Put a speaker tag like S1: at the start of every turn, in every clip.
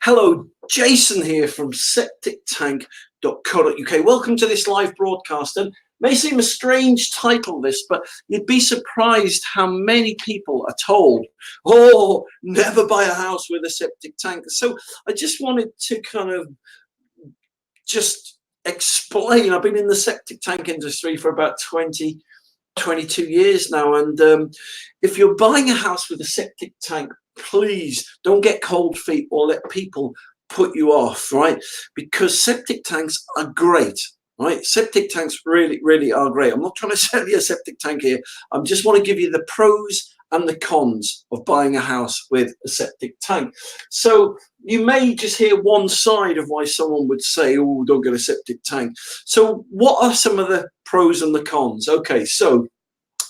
S1: Hello, Jason here from septictank.co.uk. Welcome to this live broadcast. And may seem a strange title, this, but you'd be surprised how many people are told, oh, never buy a house with a septic tank. So I just wanted to kind of just explain. I've been in the septic tank industry for about 22 years now. And if you're buying a house with a septic tank, please don't get cold feet or let people put you off, right? Because septic tanks are great, right? Septic tanks really are great. I'm not trying to sell you a septic tank here. I just want to give you the pros and the cons of buying a house with a septic tank. So you may just hear one side of why someone would say, oh, don't get a septic tank. So what are some of the pros and the cons? Okay, so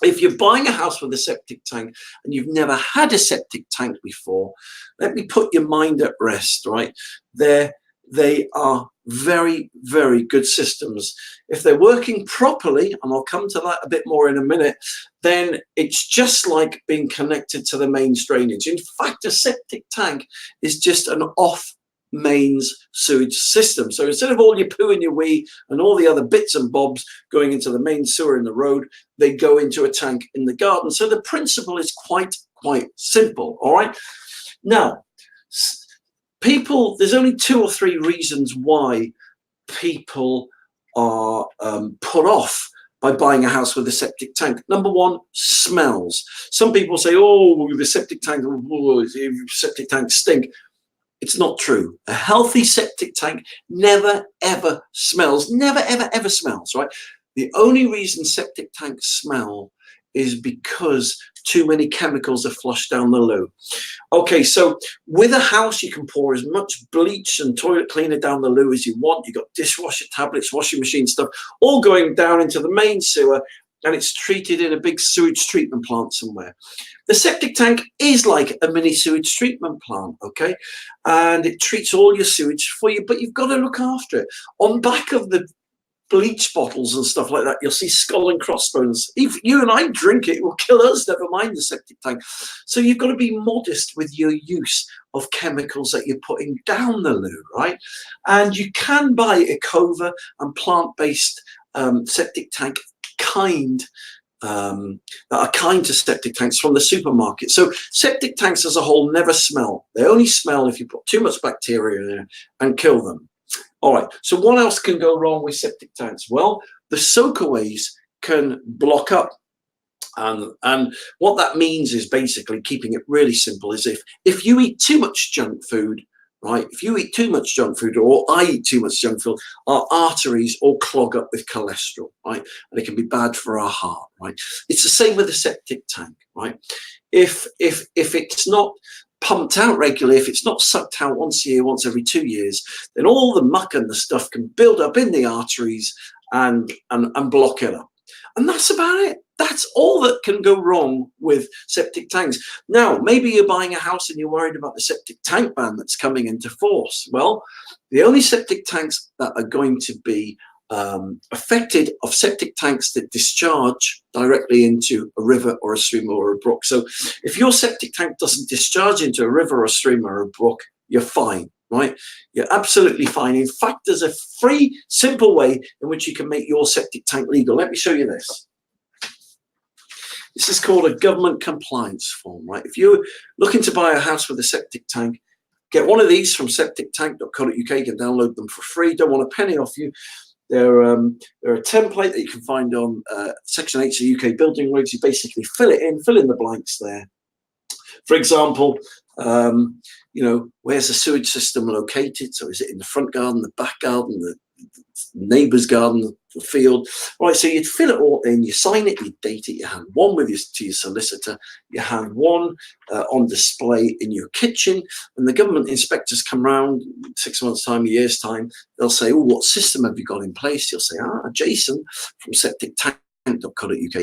S1: if you're buying a house with a septic tank and you've never had a septic tank before, let me put your mind at rest, right? They are very good systems. If they're working properly, and I'll come to that a bit more in a minute, then it's just like being connected to the mains drainage. In fact, a septic tank is just an off mains sewage system. So instead of all your poo and your wee and all the other bits and bobs going into the main sewer in the road, they go into a tank in the garden. So the principle is quite simple. All right. Now, there's only 2 or 3 reasons why people are put off by buying a house with a septic tank. Number 1, smells. Some people say, oh, the septic tank, septic tanks stink. It's not true. A healthy septic tank never ever smells, never ever smells, right? The only reason septic tanks smell is because too many chemicals are flushed down the loo. Okay, so with a house, you can pour as much bleach and toilet cleaner down the loo as you want. You've got dishwasher tablets, washing machine stuff, all going down into the main sewer, and it's treated in a big sewage treatment plant somewhere. The septic tank is like a mini sewage treatment plant, okay? And it treats all your sewage for you, but you've got to look after it. On back of the bleach bottles and stuff like that, you'll see skull and crossbones. If you and I drink it, it will kill us, never mind the septic tank. So you've got to be modest with your use of chemicals that you're putting down the loo, right? And you can buy Ecova and plant-based septic tank that are kind to septic tanks from the supermarket. So septic tanks as a whole never smell. They only smell if you put too much bacteria in there and kill them. All right, so what else can go wrong with septic tanks? Well, the soakaways can block up. And what that means is basically, keeping it really simple, is if you eat too much junk food, right? If you eat too much junk food, or I eat too much junk food, our arteries all clog up with cholesterol, right? And it can be bad for our heart, right? It's the same with a septic tank, right? If it's not pumped out regularly, if it's not sucked out once a year, once every 2 years, then all the muck and the stuff can build up in the arteries and block it up. And that's about it. That's all that can go wrong with septic tanks. Now, maybe you're buying a house and you're worried about the septic tank ban that's coming into force. Well, the only septic tanks that are going to be affected of septic tanks that discharge directly into a river or a stream or a brook. So if your septic tank doesn't discharge into a river or a stream or a brook, you're fine, right? You're absolutely fine. In fact, there's a free, simple way in which you can make your septic tank legal. Let me show you this. This is called a government compliance form, right? If you're looking to buy a house with a septic tank, get one of these from septictank.co.uk. You can download them for free. Don't want a penny off you. They're a template that you can find on Section 8 of UK building regs. You basically fill it in, fill in the blanks there. For example, where's the sewage system located? So is it in the front garden, the back garden, the neighbour's garden, the field? Right, so you'd fill it all in, you sign it, you date it, you hand one with to your solicitor, you hand one on display in your kitchen, and the government inspectors come round 6 months' time, a year's time, they'll say, oh, what system have you got in place? You'll say, Jason from Septic Tank.co.uk,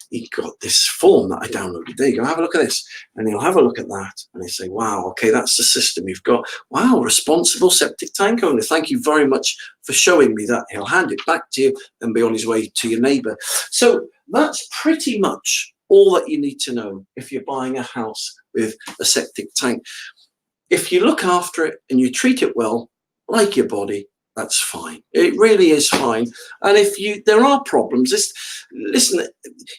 S1: he got this form that I downloaded. There you go, have a look at this. And he'll have a look at that and they say, wow, okay, that's the system you've got. Wow, responsible septic tank owner. Thank you very much for showing me that. He'll hand it back to you and be on his way to your neighbour. So that's pretty much all that you need to know if you're buying a house with a septic tank. if you look after it and you treat it well, like your body, that's fine. It really is fine. And if there are problems, listen,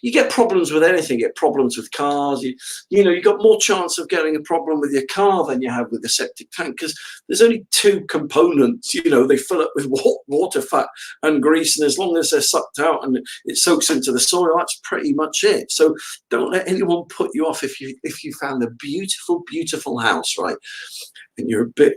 S1: you get problems with anything. You get problems with cars. You got more chance of getting a problem with your car than you have with the septic tank, because there's only two components. They fill up with water, fat, and grease, and as long as they're sucked out and it soaks into the soil, that's pretty much it. So don't let anyone put you off if you found a beautiful, beautiful house, right? And you're a bit,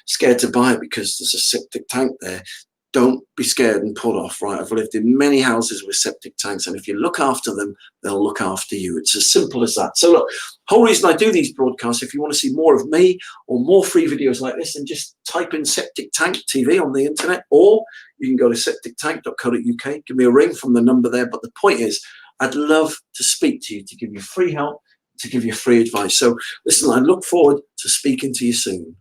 S1: scared to buy it because there's a septic tank there. Don't be scared and put off, right? I've lived in many houses with septic tanks, and if you look after them, they'll look after you. It's as simple as that. So look, whole reason I do these broadcasts, if you want to see more of me or more free videos like this, then just type in Septic Tank TV on the internet, or you can go to septictank.co.uk, give me a ring from the number there. But the point is, I'd love to speak to you, to give you free help, to give you free advice. So listen, I look forward to speaking to you soon.